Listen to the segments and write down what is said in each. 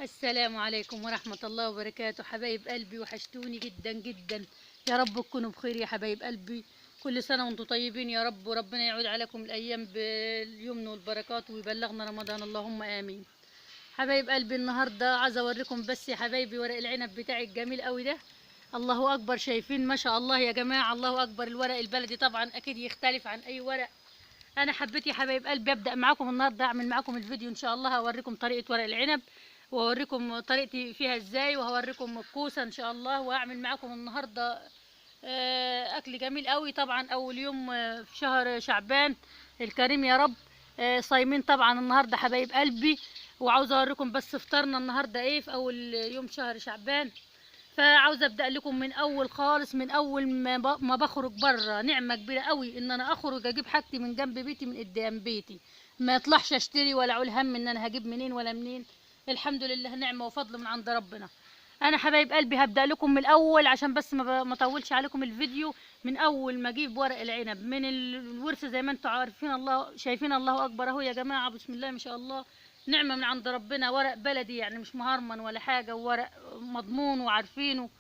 السلام عليكم ورحمة الله وبركاته. حبايب قلبي وحشتوني جدا جدا. يا رب تكونوا بخير يا حبايب قلبي. كل سنة وانتم طيبين يا رب، وربنا يعود عليكم الأيام باليمن والبركات ويبلغنا رمضان، اللهم آمين. حبايب قلبي النهاردة عايزة أوريكم بس يا حبايبي ورق العنب بتاعي الجميل قوي ده. الله أكبر، شايفين ما شاء الله يا جماعة، الله أكبر. الورق البلدي طبعا أكيد يختلف عن أي ورق. انا حبيت يا حبايب قلبي ابدا معاكم النهارده، اعمل معاكم الفيديو ان شاء الله. هوريكم طريقه ورق العنب، واوريكم طريقتي فيها ازاي، وهوريكم الكوسه ان شاء الله، واعمل معاكم النهارده اكل جميل قوي. طبعا اول يوم في شهر شعبان الكريم يا رب. صايمين طبعا النهارده حبايب قلبي، وعاوزه اوريكم بس فطرنا النهارده ايه في اول يوم شهر شعبان. فعاوزه ابدا لكم من اول خالص، من اول ما بخرج بره. نعمه كبيره قوي ان انا اخرج اجيب حاجتي من جنب بيتي، من قدام بيتي، ما يطلعش اشتري ولا اقول هم ان انا هجيب منين ولا منين. الحمد لله، نعمه وفضل من عند ربنا. انا حبايب قلبي هبدا لكم من الاول عشان بس ما اطولش عليكم الفيديو. من اول ما اجيب ورق العنب من الورث زي ما انتم عارفين، الله شايفين، الله اكبر اهو يا جماعه، بسم الله ما شاء الله. نعمه من عند ربنا، ورق بلدي يعني مش مهرمن ولا حاجه، وورق مضمون وعارفينه.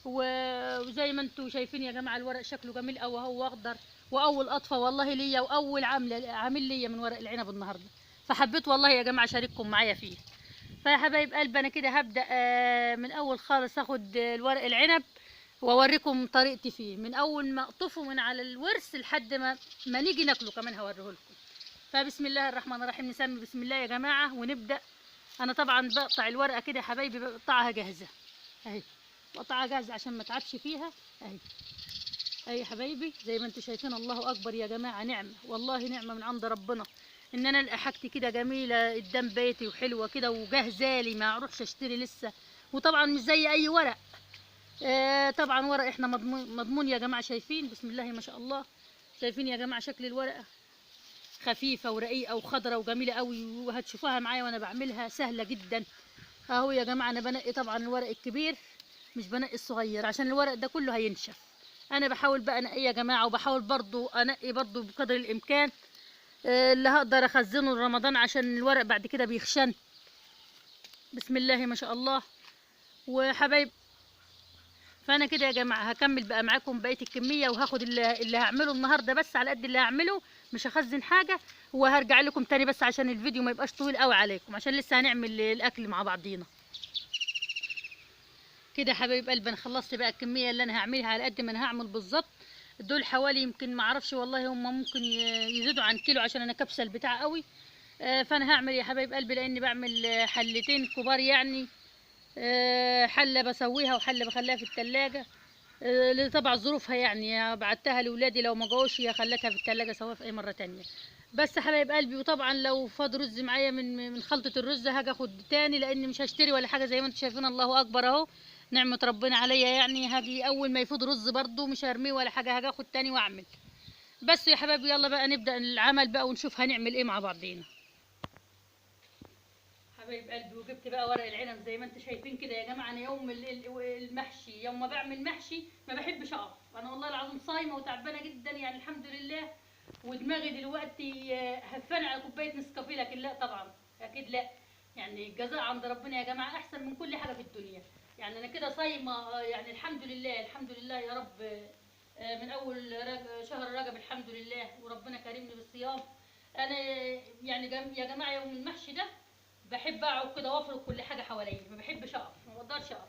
وزي ما انتم شايفين يا جماعه الورق شكله جميل قوي اهو، اخضر. واول قطفه والله ليا، واول عامل ليا من ورق العنب النهارده. فحبيت والله يا جماعه اشارككم معايا فيه. فيا حبايب قلبي انا كده هبدا من اول خالص اخد الورق العنب، واوريكم طريقتي فيه من اول ما اقطفه من على الورث لحد ما نيجي ناكله كمان هوريه لكم. فبسم الله الرحمن الرحيم، نسمي بسم الله يا جماعه ونبدا. انا طبعا بقطع الورقه كده يا حبايبي، بقطعها جاهزه اهي. بقطعها جاهزه عشان ما اتعبش فيها اهي. اهي يا حبايبي زي ما انتم شايفين، الله اكبر يا جماعه، نعمه والله، نعمه من عند ربنا ان انا القى حاجتي كده جميله قدام بيتي وحلوه كده وجاهزه لي، ما اروحش اشتري لسه. وطبعا مش زي اي ورق. طبعا ورق احنا مضمون يا جماعه، شايفين بسم الله ما شاء الله. شايفين يا جماعه شكل الورقه، خفيفه ورقيقه وخضره وجميله قوي، وهتشوفوها معايا وانا بعملها سهله جدا. اهو يا جماعه انا بنقي طبعا الورق الكبير، مش بنقي الصغير عشان الورق ده كله هينشف. انا بحاول بقى انقي يا جماعه، وبحاول برضو انقي برضو بقدر الامكان اللي هقدر اخزنه لرمضان عشان الورق بعد كده بيخشن. بسم الله ما شاء الله. وحبايب، فانا كده يا جماعه هكمل بقى معاكم بقيه الكميه، وهاخد اللي هعمله النهارده بس على قد اللي هعمله، مش هخزن حاجه. وهرجع لكم تاني بس عشان الفيديو ما يبقاش طويل قوي عليكم، عشان لسه هنعمل الاكل مع بعضينا. كده يا حبايب قلبي انا خلصت بقى الكميه اللي انا هعملها على قد ما انا هعمل بالظبط. دول حوالي يمكن ما اعرفش والله، هم ممكن يزيدوا عن كيلو عشان انا كبسه البتاع قوي. فانا هعمل يا حبايب قلبي لاني بعمل حلتين كبار يعني. حله بسويها وحله بخليها في التلاجة. اللي طبعا ظروفها يعني بعتها لاولادي، لو ما جوش هي خلتها في التلاجة اسويها في اي مره تانية. بس يا حبايب قلبي، وطبعا لو فاض رز معايا من خلطه الرز هاجي اخد تاني، لاني مش هشتري ولا حاجه زي ما انتم شايفين، الله اكبر اهو. نعمه ربنا عليا يعني، هاجي اول ما يفوض رز برضو مش هرميه ولا حاجه، هاجي اخد تاني واعمل. بس يا حبايبي يلا بقى نبدا العمل بقى ونشوف هنعمل ايه مع بعضينا. حبايب قلبي، وجبت بقى ورق العنب زي ما انتم شايفين كده يا جماعه. انا يوم المحشي، يوم ما بعمل محشي ما بحبش اقف، انا والله العظيم صايمه وتعبانه جدا يعني الحمد لله. ودماغي دلوقتي هفانه على كوبايه نسكافيه، لكن لا طبعا اكيد لا. يعني الجزاء عند ربنا يا جماعه احسن من كل حاجه في الدنيا. يعني انا كده صايمه يعني الحمد لله، الحمد لله يا رب. من اول شهر رجب الحمد لله، وربنا كرمني بالصيام. انا يعني يا جماعه يوم المحشي ده بحب اقعد كده وافرك كل حاجه حواليا، ما بحبش اقف، ما بقدرش اقف.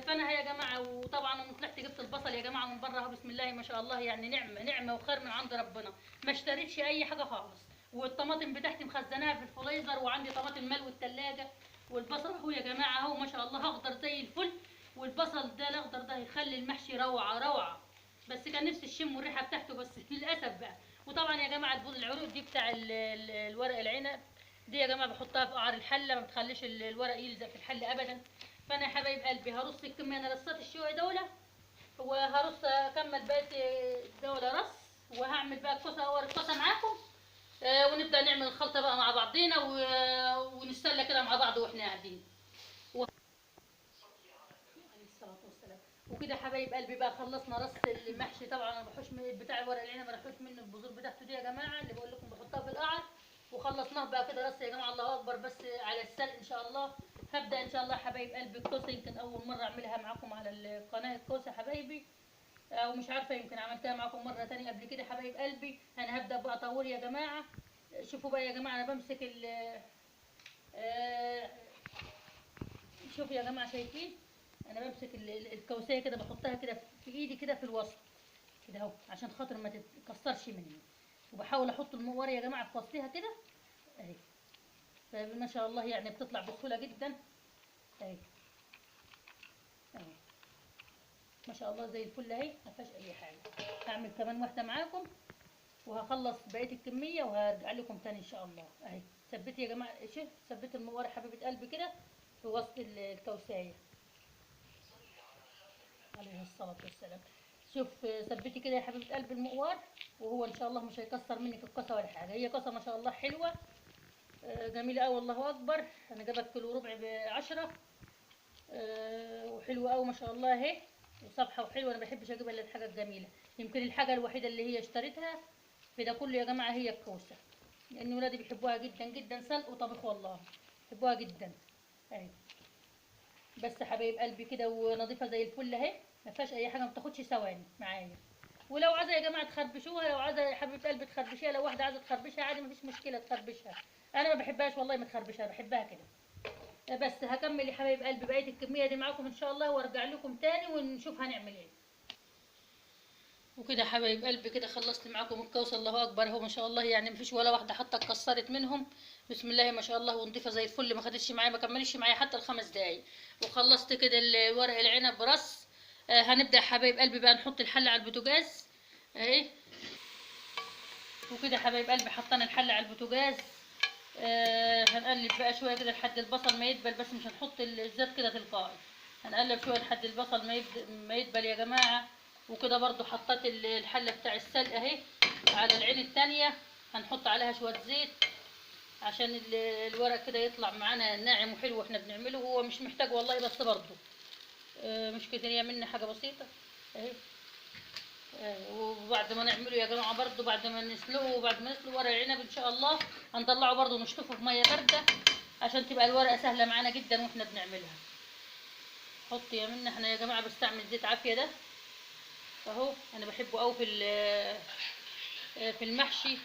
فانا يا جماعه، وطبعا انا طلعت جبت البصل يا جماعه من بره اهو، بسم الله ما شاء الله، يعني نعمه نعمه وخير من عند ربنا. ما اشتريتش اي حاجه خالص. والطماطم بتاعتي مخزناها في الفريزر، وعندي طماطم ملو الثلاجه. والبصل اهو يا جماعه اهو ما شاء الله اخضر زي الفل. والبصل ده الاخضر ده هيخلي المحشي روعه روعه. بس كان نفسي الشم والريحه بتاعته، بس للاسف بقى. وطبعا يا جماعه العروق دي بتاع الورق العنب دي يا جماعه بحطها في قعر الحله، ما بتخليش الورق يلزق في الحله ابدا. فانا يا حبايب قلبي هرص الكميه، انا رصيت الشوي دوله، وهرص اكمل بقيه دوله رص. وهعمل بقى الكوسه، اوري الكوسه معاكم. ونبدا نعمل الخلطه بقى مع بعضينا ونستنى كده مع بعض واحنا قاعدين. عليه الصلاة والسلام. وكده حبايب قلبي بقى خلصنا رص المحشي. طبعا انا بحوش بتاع ورق العنب، بحوش منه البذور بتاعته دي يا جماعه، اللي بقول لكم بحطها في القعر. وخلصناه بقى كده رص يا جماعه، الله اكبر. بس على السلق ان شاء الله هبدأ ان شاء الله حبايب قلبي الكوسة، يمكن اول مرة اعملها معاكم على القناة الكوسة حبايبي، او مش عارفة يمكن عملتها معاكم مرة تانية قبل كده حبايب قلبي. انا هبدأ بقى اطور يا جماعة. شوفوا بقى يا جماعة، انا بمسك ال آه، شوفوا يا جماعة شايفين، انا بمسك الكوسية كده، بحطها كده في ايدي كده في الوسط كده اهو، عشان خاطر ما تتكسرش مني، وبحاول احط المقور يا جماعة في وسطها كده اهي. فما شاء الله يعني بتطلع بسهولة جدا اهي اهي، ما شاء الله زي الفل اهي، ما فيهاش اي حاجه. هعمل كمان واحده معاكم وهخلص بقيه الكميه وهرجع لكم تاني ان شاء الله اهي. ثبتي يا جماعه، شوف ثبت المقوره حبيبه قلبي كده في وسط الكوسايه عليه الصلاه والسلام. شوف ثبتي كده يا حبيبه قلبي المقوار، وهو ان شاء الله مش هيكسر منك القصه ولا حاجه. هي قصه ما شاء الله حلوه جميله قوي، الله اكبر. انا جابت كيلو ربع ب10، وحلوه قوي ما شاء الله اهي، وصبحه وحلوه. انا ما بحبش اجيب الا الحاجه الجميله. يمكن الحاجه الوحيده اللي هي اشتريتها في ده كله يا جماعه هي الكوسه، لان ولادي بيحبوها جدا جدا، سلق وطبخ والله بيحبوها جدا اهي. بس حبايب قلبي كده ونظيفه زي الفل اهي، ما فيهاش اي حاجه، ما بتاخدش ثواني معايا. ولو عايزه يا جماعه تخربشوها، لو عايزه يا حبيبه قلبي تخربشيها، لو واحده عايزه تخربشها عادي مفيش مشكله تخربشها. انا ما بحبهاش والله متخربشه، بحبها كده. بس هكمل يا حبايب قلبي بقيه الكميه دي معاكم ان شاء الله، وارجع لكم تاني ونشوف هنعمل ايه. وكده حبايب قلبي كده خلصت معاكم الكوسه، الله اكبر اهو ما شاء الله، يعني مفيش ولا واحده حتى اتكسرت منهم. بسم الله ما شاء الله، ونضيفه زي الفل، ما خدتش معايا، ما كملش معايا حتى ال5 دقايق. وخلصت كده ورق العنب برص. هنبدا حبايب قلبي بقى نحط الحله على البوتاجاز اهي. وكده حبايب قلبي حطينا الحله على البوتاجاز. هنقلب بقى شويه كده لحد البصل ما يدبل، بس مش هنحط الزيت كده تلقائي. هنقلب شويه لحد البصل ما يدبل يا جماعه. وكده برضو حطيت الحله بتاع السلق اهي على العين التانية. هنحط عليها شويه زيت عشان الورق كده يطلع معانا ناعم وحلو واحنا بنعمله. هو مش محتاج والله، بس برضو مش كتير، يعملنا حاجه بسيطه اهي. وبعد ما نعمله يا جماعه برضو، بعد ما نسلقه وبعد ما نسلق ورق العنب ان شاء الله هنطلعه برضو نشطفه في ميه بارده، عشان تبقى الورقه سهله معانا جدا واحنا بنعملها. حط يا منى، احنا يا جماعه بستعمل زيت عافيه ده اهو. انا بحبه قوي في المحشي،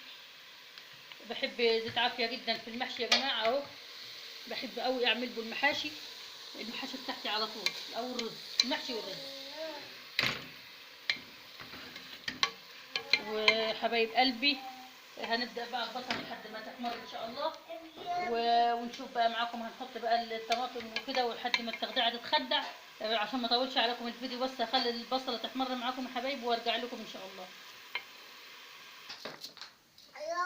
بحب زيت عافيه جدا في المحشي يا جماعه اهو. بحب قوي اعمل به المحاشي بتاعتي على طول، او الرز، المحشي والرز. وحبايب قلبي هنبدأ بقى البصل لحد ما تحمر ان شاء الله، ونشوف بقى معاكم. هنحط بقى الطماطم وكده ولحد ما التخديعه تتخدع، عشان ما اطولش عليكم الفيديو، بس اخلي البصله تحمر معاكم يا حبايبي وارجع لكم ان شاء الله.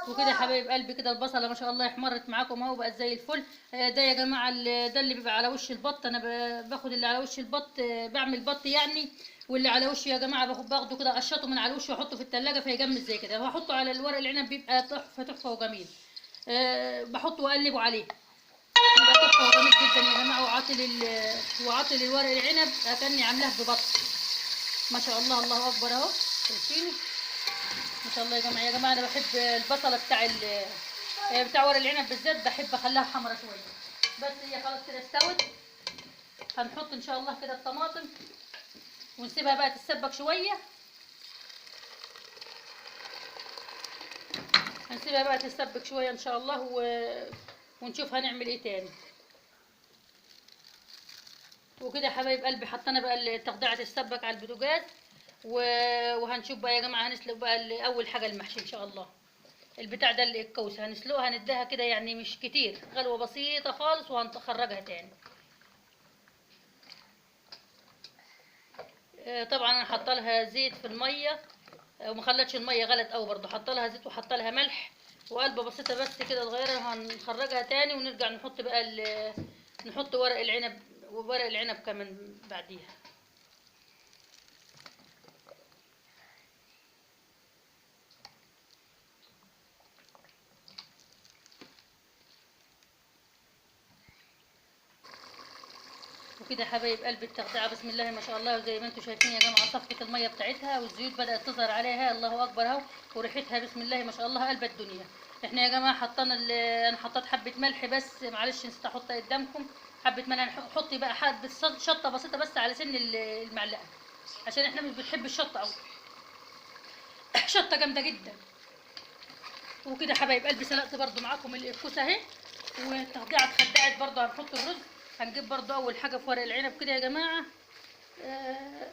وكده يا حبايب قلبي كده البصله ما شاء الله احمرت معاكم اهو، بقت زي الفل. ده يا جماعه ده اللي بيبقى على وش البط. انا باخد اللي على وش البط، بعمل بط يعني. واللي على وشه يا جماعه باخده كده اقشطه من على وشه واحطه في التلاجة فيجمد زي كده، واحطه على الورق العنب بيبقى تحفه تحفه وجميل. بحطه واقلبه عليه، بيبقى تحفه وجميل جدا يا جماعه. وعاطل الورق العنب كاني عاملاه ببط. ما شاء الله الله اكبر اهو، شايفينه ما شاء الله يا جماعه. يا جماعه انا بحب البصله بتاع ورق العنب بالذات، بحب اخليها حمرا شويه. بس هي خلاص كده استوت. هنحط ان شاء الله كده الطماطم ونسيبها بقى تتسبك شويه. هنسيبها بقى تتسبك شويه ان شاء الله ونشوف هنعمل ايه تاني. وكده يا حبايب قلبي حطينا بقى التخديعه تتسبك على البوتاجاز، وهنشوف بقى يا جماعه هنسلق بقى اول حاجه المحشي ان شاء الله. البتاع ده الكوسه هنسلقها، هنديها كده يعني مش كتير، غلوه بسيطه خالص وهنخرجها تاني. طبعا انا حاطه لها زيت في الميه، وما خلتش الميه غلت قوي برضه، حاطه لها زيت وحاطه لها ملح وقلبه بسيطه بس كده صغيره. هنخرجها تاني ونرجع نحط بقى نحط ورق العنب، وورق العنب كمان بعديها. وكده حبايب قلبي التخديعه بسم الله ما شاء الله، وزي ما انتم شايفين يا جماعه صفت الميه بتاعتها والزيوت بدات تظهر عليها، الله اكبر اهو. وريحتها بسم الله ما شاء الله قلب الدنيا. احنا يا جماعه حطينا انا حطيت حبه ملح بس، معلش نسيت احطها قدامكم. حبه ملح، حطي بقى حبه شطه بسيطه بس على سن المعلقه، عشان احنا مش بنحب الشطه قوي. شطه جامده جدا. وكده حبايب قلبي سلقت برضو معاكم الكوسه اهي، والتخديعه اتخدعت برضو. هنحط الرز، هنجيب برضو اول حاجه في ورق العنب كده يا جماعه. آه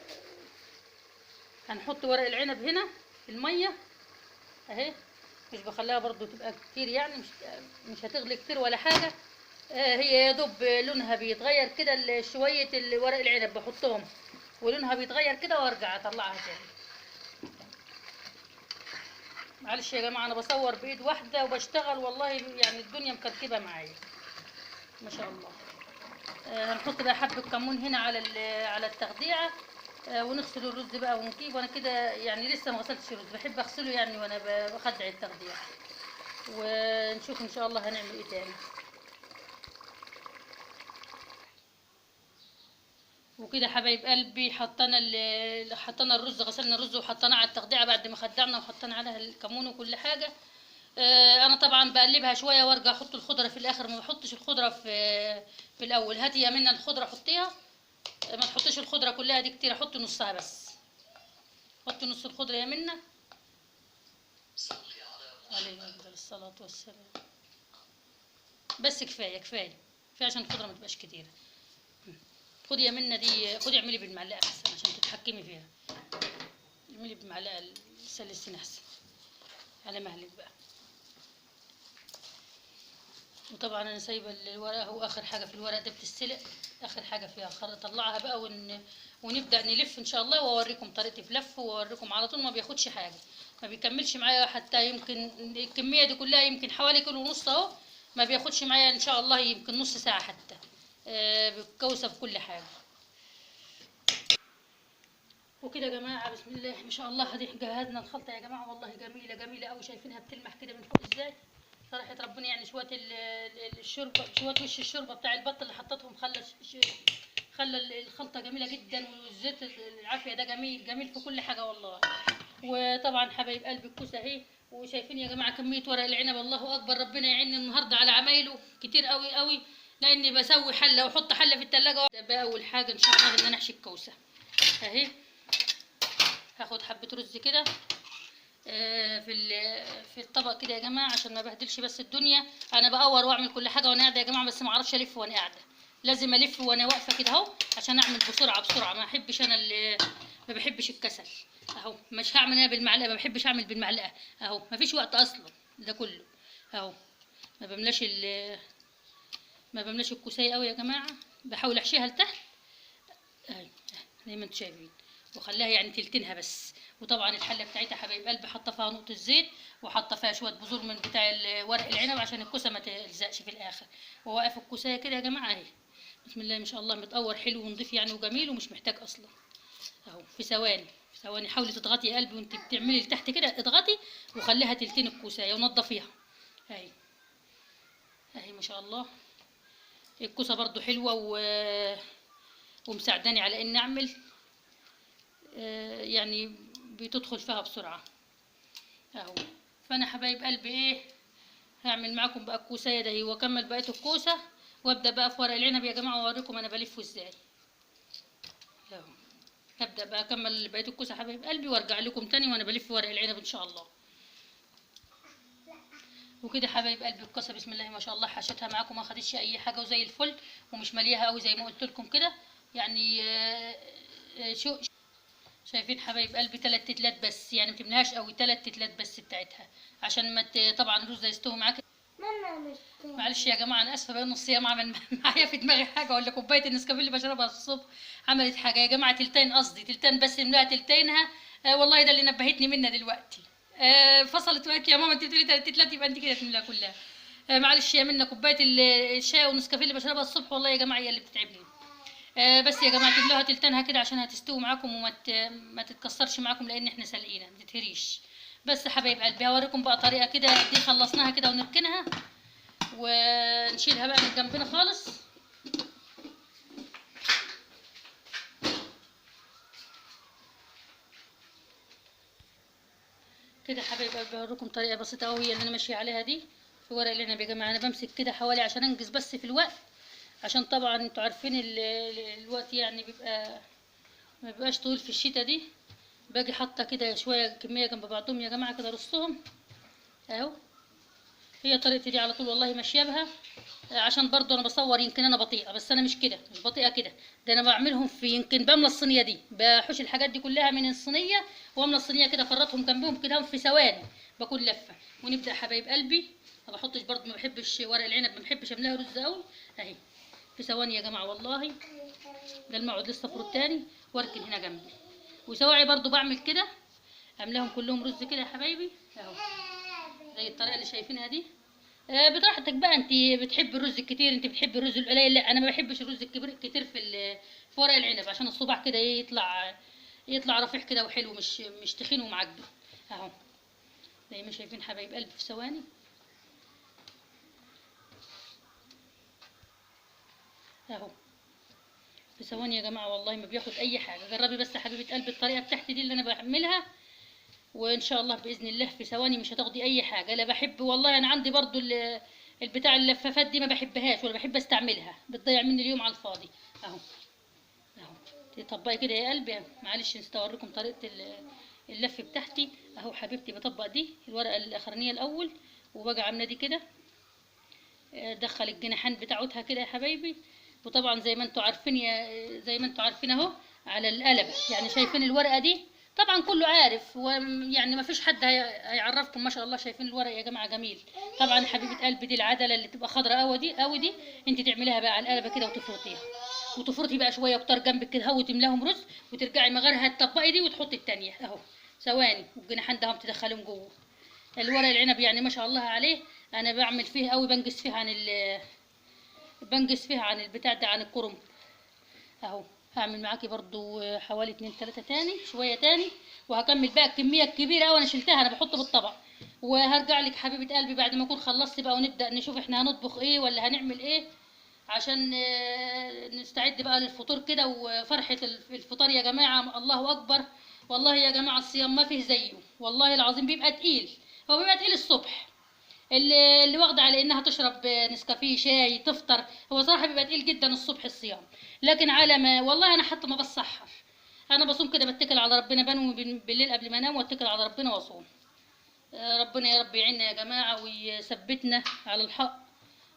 هنحط ورق العنب هنا في الميه اهي، مش بخليها برضو تبقى كتير يعني، مش هتغلي كتير ولا حاجه. هي يا دوب لونها بيتغير كده، شويه ورق العنب بحطهم ولونها بيتغير كده وارجع اطلعها تاني. معلش يا جماعه انا بصور بايد واحده وبشتغل والله، يعني الدنيا مكركبه معايا ما شاء الله. هنحط بقى حبه كمون هنا على التخديعه. ونغسل الرز بقى ونجيب. وانا كده يعني لسه ما غسلتش الرز، بحب اغسله يعني وانا بخدع التخديعه. ونشوف ان شاء الله هنعمل ايه تاني. وكده حبايب قلبي حطينا الرز، غسلنا الرز وحطيناه على التخديعه بعد ما خدعنا وحطينا عليها الكمون وكل حاجه. انا طبعا بقلبها شويه وارجع احط الخضره في الاخر، ما بحطش الخضره في الاول. هاتي يا منى الخضره حطيها، ما تحطيش الخضره كلها دي كتير، احط نصها بس. حطي نص الخضره يا منى. عليه افضل الصلاه والسلام. بس كفايه كفايه كفايه عشان الخضره ما تبقاش كتيره. خدي يا منى دي، خدي اعملي بالمعلقه احسن عشان تتحكمي فيها. اعملي بالمعلقه السلسين احسن على مهلك بقى. وطبعا انا سايبه الورقه هو اخر حاجه في الورق ده بتتسلق، اخر حاجه فيها اطلعها بقى ونبدا نلف ان شاء الله، واوريكم طريقتي في لف، واوريكم على طول ما بياخدش حاجه، ما بيكملش معايا حتى يمكن الكميه دي كلها يمكن حوالي كيلو ونص اهو، ما بياخدش معايا ان شاء الله يمكن نص ساعه حتى. بالكوسه بكل حاجه. وكده يا جماعه بسم الله ما شاء الله، هدي جهزنا الخلطه يا جماعه، والله جميله جميله قوي، شايفينها بتلمح كده من فوق ازاي. صراحه ربنا يعني شويه الشوربه، شويه وش الشوربه بتاع البط اللي حطيتهم خلى الخلطه جميله جدا، والزيت العافيه ده جميل جميل في كل حاجه والله. وطبعا حبايب قلبي الكوسه اهي، وشايفين يا جماعه كميه ورق العنب، الله اكبر، ربنا يعيني النهارده على عمايله كتير قوي قوي، لاني بسوي حله واحط حله في التلاجة. بقى اول حاجه ان شاء الله ان انا احشي الكوسه اهي. هاخد حبه رز كده في الطبق كده يا جماعه عشان ما بهدلش بس الدنيا. انا بقور واعمل كل حاجه وانا قاعده يا جماعه، بس ما اعرفش الف وانا قاعده، لازم الف وانا واقفه كده اهو عشان اعمل بسرعه بسرعه. ما احبش انا ما بحبش الكسل اهو. مش هعمل انا بالمعلقه، ما بحبش اعمل بالمعلقه اهو، ما فيش وقت اصلا ده كله اهو. ما بملاش ما بملاش الكوسايه قوي يا جماعه، بحاول احشيها لتحت اهي زي ما انتم شايفين، وخليها يعني تلتينها بس. وطبعا الحله بتاعتها حبايب قلبي حاطه فيها نقطه زيت، وحاطه فيها شويه بذور من بتاع ورق العنب عشان الكوسه ما تلزقش في الاخر. وواقف الكوسايه كده يا جماعه اهي، بسم الله ما شاء الله، متقور حلو ونضيف يعني وجميل ومش محتاج اصلا اهو. في ثواني في ثواني حاولي تضغطي يا قلبي وانت بتعملي لتحت كده، اضغطي وخليها تلتين الكوسايه ونضفيها اهي اهي ما شاء الله. الكوسه برضو حلوه ومساعداني على ان اعمل يعني بتدخل فيها بسرعه اهو. فانا حبايب قلبي ايه، هعمل معاكم بقى الكوسايه ده واكمل بقيه الكوسه، وابدا بقى في ورق العنب يا جماعه واوريكم انا بلفه ازاي اهو. هبدا بقى اكمل بقيه الكوسه حبايب قلبي وارجع لكم تاني وانا بلف ورق العنب ان شاء الله. وكده حبايب قلبي الكوسه بسم الله ما شاء الله حشيتها معاكم، ما خدتش اي حاجه وزي الفل، ومش مليها قوي زي ما قلت لكم كده يعني. شو شايفين حبايب قلبي 3 تلات بس، يعني متملهاش قوي، 3 تلات بس بتاعتها عشان ما طبعا الرز يستوي معاك. معلش يا جماعه انا اسفه بقى، نص يوم عمل معايا في دماغي حاجه، ولا كوبايه النسكافيه اللي بشربها الصبح عملت حاجه يا جماعه. تلتين قصدي تلتين بس، ملاها تلتينها. والله ده اللي نبهتني منها دلوقتي. فصلت وقت يا ماما، انت بتقولي 3 تلات يبقى انت كده تملاها كلها. معلش يا منى، كوبايه الشاي والنسكافيه اللي بشربها الصبح والله يا جماعه هي اللي بتتعبني. بس يا جماعه تملوها تلتينها كده عشان هتستوي معاكم ما تتكسرش معاكم، لان احنا سالقينها ما تتهريش. بس حبايب قلبي هوريكم بقى طريقه كده، دي خلصناها كده ونركنها ونشيلها بقى من جنبنا خالص. كده حبايب قلبي هوريكم طريقه بسيطه قوي هي اللي انا ماشيه عليها دي في ورق العنب يا جماعه. انا بمسك كده حوالي عشان انجز بس في الوقت، عشان طبعا انتوا عارفين الوقت يعني ما بيبقاش طويل في الشتاء دي. باجي حاطه كده شويه كميه جنب بعضهم يا جماعه كده رصهم اهو. هي طريقتي دي على طول والله ماشيه بها. عشان برضو انا بصور يمكن انا بطيئه، بس انا مش كده، مش بطيئه كده. ده انا بعملهم في يمكن بملى الصينيه دي، بحوش الحاجات دي كلها من الصينيه واملى الصينيه كده فرطهم جنبهم كده في ثواني بكون لفه. ونبدا حبايب قلبي. ما بحطش برضو، ما بحبش ورق العنب، ما بحبش املاها رز قوي اهي. في ثواني يا جماعه والله. ده الموعد لسه فروت تاني واركن هنا جنبي. وسواعي برضو بعمل كده، املاهم كلهم رز كده يا حبايبي اهو، زي الطريقه اللي شايفينها دي. براحتك بقى، انت بتحب الرز الكتير، انت بتحب الرز القليل. لا انا ما بحبش الرز الكبير كتير في ورق العنب، عشان الصباع كده يطلع رفيع كده وحلو، مش تخين ومعجن اهو. زي ما شايفين حبايب قلبي في ثواني اهو. في ثواني يا جماعه والله ما بياخد اي حاجه. جربي بس يا حبيبه قلبي الطريقه بتاعتي دي اللي انا بعملها، وان شاء الله باذن الله في ثواني مش هتاخدي اي حاجه. لا بحب والله، انا عندي برضو البتاع اللفافات دي ما بحبهاش ولا بحب استعملها، بتضيع مني اليوم على الفاضي اهو. اهو تطبقي كده يا قلبي اهو. معلش نسيت اوريكم طريقه اللف بتاعتي اهو حبيبتي. بطبق دي الورقه الاخرانيه الاول، وبقى عامله دي كده، دخل الجناحين بتاعتها كده يا حبايبي. وطبعا زي ما انتوا عارفين اهو على القلبه. يعني شايفين الورقه دي طبعا كله عارف، ويعني ما فيش حد هيعرفكم. ما شاء الله شايفين الورق يا جماعه جميل. طبعا حبيبه قلبي دي العدله اللي تبقى خضراء قوي دي انت تعمليها بقى على القلبه كده وتفرطيها، وتفرطي بقى شويه كتار جنبك كده اهو، وتملاهم رز، وترجعي مغارها تطبقي دي وتحطي التانيه اهو. ثواني والجناحين ده هم تدخليهم جوه. الورق العنب يعني ما شاء الله عليه. انا بعمل فيه قوي، بنقص فيها عن البتاع ده، عن الكرنب اهو. هعمل معاكي برضو حوالي 2 3 تاني شويه تاني، وهكمل بقى الكميه الكبيره قوي انا شلتها انا بحط بالطبق. وهرجع لك حبيبه قلبي بعد ما اكون خلصت بقى، ونبدا نشوف احنا هنطبخ ايه ولا هنعمل ايه، عشان نستعد بقى للفطور كده. وفرحه الفطار يا جماعه الله اكبر. والله يا جماعه الصيام ما فيه زيه والله العظيم. بيبقى تقيل، هو بيبقى تقيل الصبح. اللي واخده على انها تشرب نسكافيه شاي تفطر، هو صراحه بيبقى تقيل جدا الصبح الصيام. لكن على ما والله انا حتى ما بصحر، انا بصوم كده بتكل على ربنا، بنوي بالليل قبل ما انام واتكل على ربنا واصوم. ربنا يا رب يعيننا يا جماعه ويثبتنا على الحق،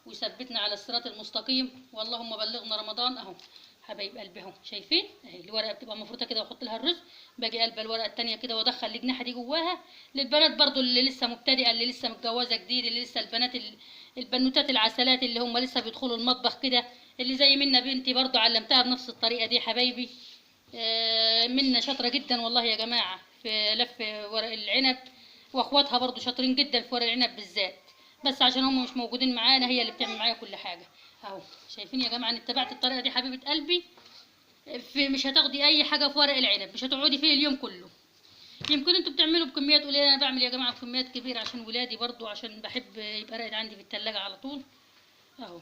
ويثبتنا على الصراط المستقيم. واللهم بلغنا رمضان اهو. حبايب قلبي اهو شايفين اهي الورقه بتبقى مفروضه كده، واحط لها الرز. باجي قلب الورقه التانيه كده وادخل الجناحه دي جواها. للبنات برضو اللي لسه مبتدئه، اللي لسه متجوزه جديد، اللي لسه البنات البنوتات العسلات اللي هم لسه بيدخلوا المطبخ كده، اللي زي منا بنتي برضو علمتها بنفس الطريقه دي حبايبي. منا شاطره جدا والله يا جماعه في لف ورق العنب، واخواتها برضو شاطرين جدا في ورق العنب بالذات، بس عشان هم مش موجودين معانا هي اللي بتعمل معايا كل حاجه اهو. شايفين يا جماعه ان اتبعت الطريقه دي حبيبه قلبي، مش هتاخدي اي حاجه في ورق العنب، مش هتقعدي فيه اليوم كله. يمكن انتوا بتعملوا بكميات قليله، انا بعمل يا جماعه بكميات كبيره عشان ولادي برضو، عشان بحب يبقى راقد عندي في التلاجة على طول اهو.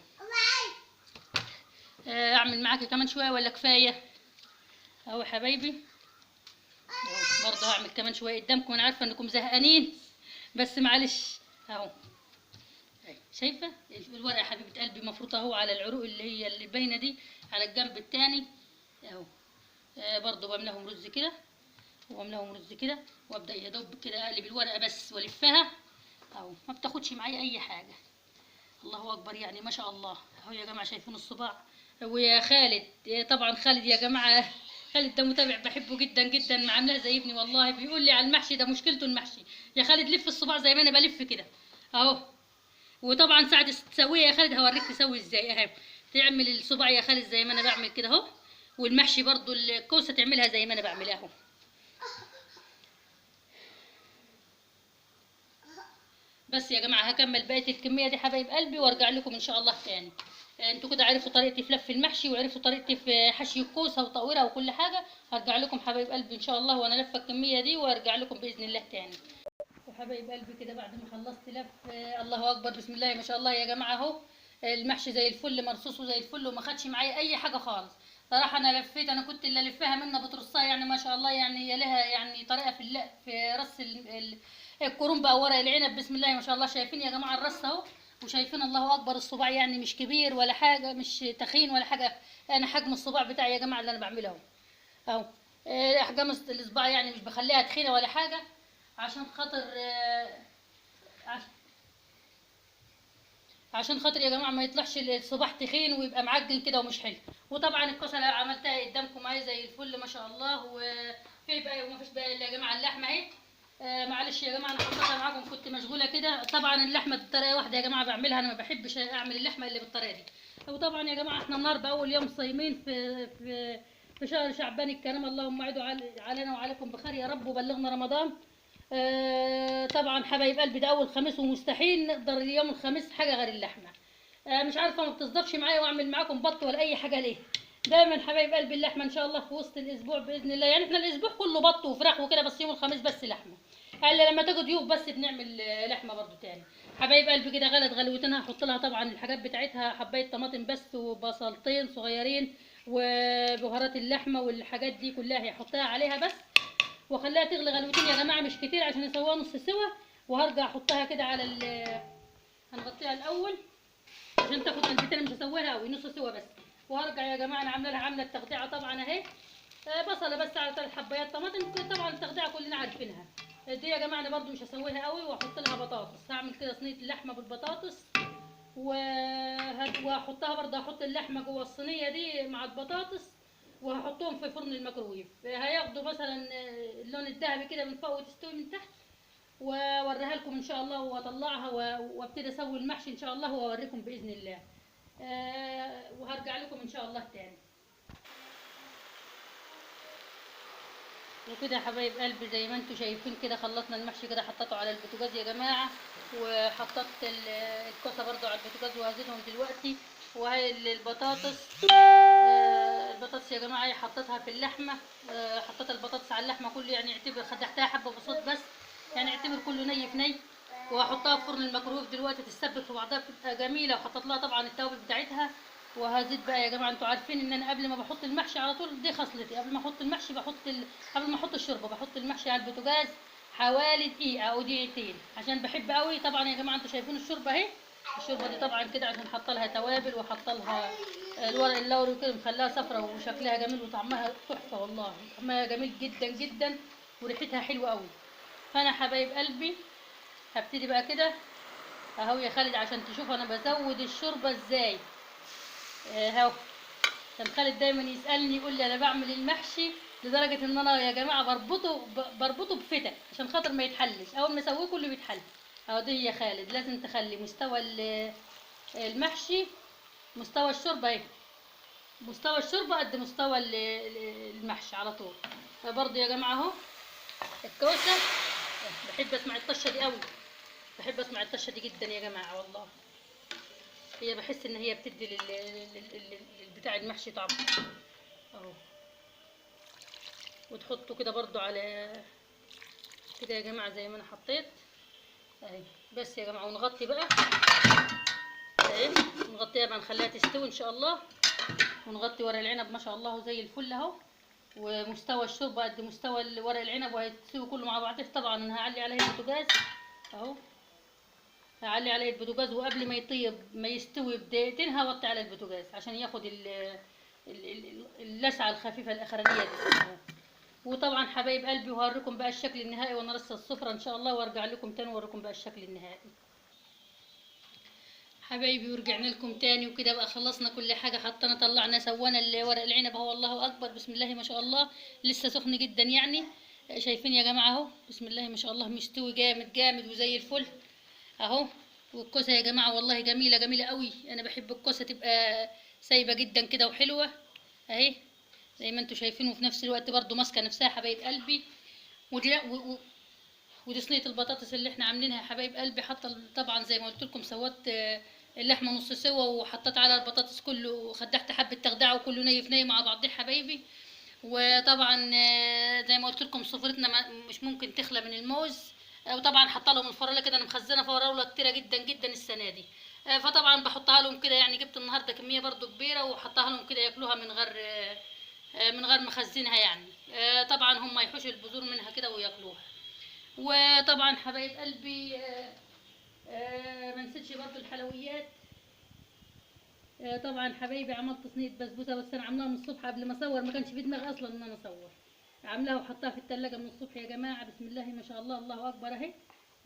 اعمل معاكي كمان شويه ولا كفايه اهو يا حبايبي اهو. برضو هعمل كمان شويه قدامكم، انا عارفه انكم زهقانين بس معلش اهو. شايفه الورقه يا حبيبه قلبي مفروضه اهو على العروق اللي باينه دي على الجنب التاني اهو. برضو بملاهم رز كده واملاهم رز كده، وابدا يا دوب كده اقلب الورقه بس والفها اهو. ما بتاخدش معايا اي حاجه. الله اكبر يعني ما شاء الله اهو يا جماعه. شايفين الصباع؟ ويا خالد طبعا خالد يا جماعه خالد ده متابع بحبه جدا جدا، عاملاه زي ابني والله. بيقول لي على المحشي ده مشكلته المحشي. يا خالد لف الصباع زي ما انا بلف كده اهو. وطبعا ساعة تسويه يا خالد هوريك تسوي ازاي اهي. تعمل الصباع يا خالد زي ما انا بعمل كده اهو، والمحشي برضو الكوسه تعملها زي ما انا بعملها اهو. بس يا جماعه هكمل بقيه الكميه دي حبايب قلبي وارجع لكم ان شاء الله تاني. انتوا كده عرفتوا طريقتي في لف المحشي، وعرفتوا طريقتي في حشي الكوسه وتقويرها وكل حاجه. هرجع لكم حبايب قلبي ان شاء الله وانا لفه الكميه دي، وارجع لكم باذن الله تاني. وحبايب قلبي كده بعد ما خلصت لف الله اكبر بسم الله ما شاء الله يا جماعه اهو. المحشي زي الفل مرصوص وزي الفل، وما خدش معايا اي حاجه خالص. صراحه انا لفيت، انا كنت اللي الفها منها بترصها يعني ما شاء الله، يعني هي لها يعني طريقه في رص الكرنب او ورق العنب. بسم الله ما شاء الله. شايفين يا جماعه الرص اهو، وشايفين الله اكبر الصباع يعني مش كبير ولا حاجه، مش تخين ولا حاجه. انا حجم الصباع بتاعي يا جماعه اللي انا بعمله اهو اهو. احجام الاصبع يعني مش بخليها تخينه ولا حاجه، عشان خاطر عشان خاطر يا جماعه ما يطلعش الصباح تخين ويبقى معجن كده ومش حلو. وطبعا الكوسه اللي عملتها قدامكم اهي زي الفل ما شاء الله. وفي بقى وما فيش بقى الا يا جماعه اللحمه اهي. معلش يا جماعه انا حطيتها معاكم كنت مشغوله كده. طبعا اللحمه بطريقه واحده يا جماعه بعملها، انا ما بحبش اعمل اللحمه اللي بالطريقه دي. وطبعا يا جماعه احنا النهارده اول يوم صايمين في شهر شعبان الكريم. اللهم اعدوا علينا وعليكم بخير يا رب وبلغنا رمضان. طبعا حبايب قلبي ده اول خميس ومستحيل نقدر اليوم الخميس حاجه غير اللحمه. مش عارفه ما بتصدقش معايا واعمل معاكم بط ولا اي حاجه ليه. دايما حبايب قلبي اللحمه ان شاء الله في وسط الاسبوع باذن الله. يعني احنا الاسبوع كله بط وفراخ وكده، بس يوم الخميس بس لحمه. الا لما تاجي ضيوف بس بنعمل لحمه برضو تاني. حبايب قلبي كده غلت غلوتين هحط لها طبعا الحاجات بتاعتها، حبايه طماطم بس وبصلتين صغيرين وبهارات اللحمه والحاجات دي كلها هحطها عليها بس، واخليها تغلي غلوتين يا جماعه مش كتير عشان يسووها نص سوا. وهرجع احطها كده على هنغطيها الاول عشان تاخد قلبتين، مش هسويها قوي نص سوا بس. وهرجع يا جماعه انا عامله لها عامله التقطيعه طبعا اهي. بصله بس على 3 حبايات طماطم، طبعا التقطيعه كلنا عارفينها دي يا جماعه. انا برده مش هسويها قوي. واحط لها بطاطس، هعمل كده صينيه اللحمه بالبطاطس وهحطها برده، هحط اللحمه جوه الصينيه دي مع البطاطس وهحطهم في فرن الميكروويف. هياخدوا مثلا اللون الذهبي كده من فوق وتستوي من تحت. واوريها لكم ان شاء الله واطلعها وابتدي اسوي المحشي ان شاء الله واوريكم باذن الله. وهرجع لكم ان شاء الله تاني. وكده يا حبايب قلبي زي ما انتم شايفين كده خلصنا المحشي كده، حطيته على البوتاجاز يا جماعه. وحطيت الكوسه برده على البوتاجاز وهزيتهم دلوقتي. وهي البطاطس، البطاطس يا جماعه حطيتها في اللحمه. حطيت البطاطس على اللحمه كله، يعني اعتبر خدعتها حبه بسيط بس، يعني اعتبر كله ني في ني. وهحطها في فرن الميكرويف دلوقتي تتسبك في بعضها بتبقى جميله. وحطيت لها طبعا التوابل بتاعتها. وهزيد بقى يا جماعه، انتوا عارفين ان انا قبل ما بحط المحشي على طول دي خصلتي، قبل ما احط المحشي قبل ما احط الشوربه بحط المحشي على البوتاجاز حوالي دقيقه او دقيقتين عشان بحب قوي. طبعا يا جماعه انتوا شايفين الشوربه اهي. الشوربه دي طبعا كده عشان حاطه لها توابل وحاطه لها الورق اللوري كده مخليها صفرة وشكلها جميل وطعمها تحفه والله. طعمها جميل جدا جدا وريحتها حلوه قوي. فانا حبايب قلبي هبتدي بقى كده اهو يا خالد عشان تشوف انا بزود الشوربه ازاي اهو. كان خالد دايما يسالني يقول لي انا بعمل المحشي لدرجه ان انا يا جماعه بربطه بفتق عشان خاطر ما يتحلش. اول ما اسويه كله بيتحل اهو. دي يا خالد لازم تخلي مستوى المحشي مستوى الشوربه اهي، مستوى الشوربه قد مستوى المحشي على طول. فبرضه يا جماعه اهو الكوسه بحب اسمع الطشه دي قوي، بحب اسمع الطشه دي جدا يا جماعه والله. هي بحس ان هي بتدي للبتاع المحشي طعم اهو. وتحطوا كده برضو على كده يا جماعه زي ما انا حطيت اهي بس يا جماعه. ونغطي بقى اهي، نغطيها بقى نخليها تستوي ان شاء الله. ونغطي ورق العنب ما شاء الله زي الفل اهو. ومستوى الشوربه قد مستوى ورق العنب وهيتسوي كله مع بعضه. طبعا انا هعلي عليه البوتاجاز اهو، هعلي عليه البوتاجاز وقبل ما يطيب ما يستوي بدقيقتين هوطي على البوتاجاز عشان ياخد اللسعه الخفيفه الاخرانيه دي. وطبعا حبايب قلبي وهوريكم بقى الشكل النهائي وانا لسه السفره ان شاء الله، وارجع لكم تاني واوريكم بقى الشكل النهائي حبايبي. ورجعنا لكم تاني وكده بقى خلصنا كل حاجه، حطينا طلعنا سوينا ورق العنب اهو. الله اكبر بسم الله ما شاء الله لسه سخن جدا يعني. شايفين يا جماعه اهو بسم الله ما شاء الله مستوي جامد جامد وزي الفل اهو. والكوسه يا جماعه والله جميله جميله قوي. انا بحب الكوسه تبقى سايبه جدا كده وحلوه اهي زي ما انتم شايفين. وفي نفس الوقت برضو ماسكه نفسها حبايب قلبي. ودي صينيه البطاطس اللي احنا عاملينها يا حبايب قلبي. حاطه طبعا زي ما قلت لكم سوت اللحمه نص سوا وحطيت على البطاطس كله خدعت حبه تخدعه وكله ني في ني مع بعضيه حبايبي. وطبعا زي ما قلت لكم سفرتنا مش ممكن تخلى من الموز. وطبعا حاطه لهم الفراوله كده، انا مخزنه فراوله كتيره جدا جدا السنه دي. فطبعا بحطها لهم كده، يعني جبت النهارده كميه برضو كبيره وحطها لهم كده ياكلوها من غير ما اخزنها يعني. طبعا هم يحوشوا البذور منها كده وياكلوها. وطبعا حبايب قلبي ما نسيتش برضو الحلويات. طبعا حبايبي عملت صينيه بسبوسه، بس انا عاملاها من الصبح قبل ما اصور، ما كانش في دماغي اصلا ان انا اصور. عاملاها وحطاها في التلاجة من الصبح يا جماعه، بسم الله ما شاء الله، الله اكبر اهي.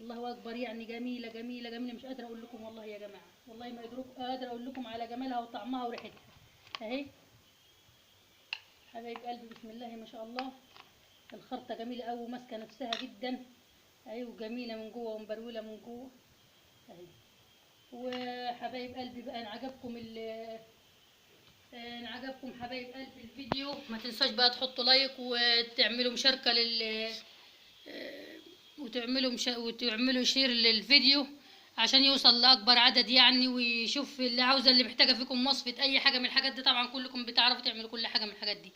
الله اكبر، يعني جميله جميله جميله، مش قادره اقول لكم والله يا جماعه، والله ما قادره اقول لكم على جمالها وطعمها وريحتها اهي. حبايب قلبي بسم الله ما شاء الله، الخرطه جميله قوي وماسكه نفسها جدا اهي، وجميله من جوه ومبروله من جوه اهي. وحبايب قلبي بقى ان عجبكم ان عجبكم حبايب قلبي الفيديو، ما تنساش بقى تحطوا لايك وتعملوا مشاركة آه، وتعملوا شير للفيديو عشان يوصل لأكبر عدد يعني، ويشوف اللي عاوزة، اللي محتاجة فيكم وصفة أي حاجة من الحاجات دي. طبعا كلكم بتعرفوا تعملوا كل حاجة من الحاجات دي.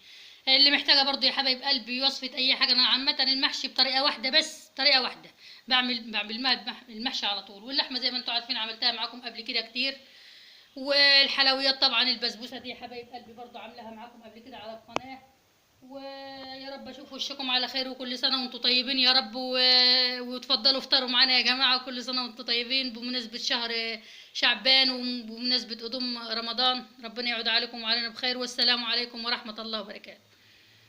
اللي محتاجة برضو يا حبايب قلبي وصفة أي حاجة، أنا عامة المحشي بطريقة واحدة، بس طريقة واحدة بعمل المحشي على طول. واللحمة زي ما انتوا عارفين عملتها معاكم قبل كده كتير. والحلويات طبعا البسبوسه دي يا حبايب قلبي برضو عاملاها معاكم قبل كده على القناه. ويا رب اشوف وشكم على خير، وكل سنه وانتم طيبين يا رب. وتفضلوا افطروا معانا يا جماعه، وكل سنه وانتم طيبين بمناسبه شهر شعبان وبمناسبه قدوم رمضان. ربنا يعود عليكم وعلينا بخير، والسلام عليكم ورحمه الله وبركاته.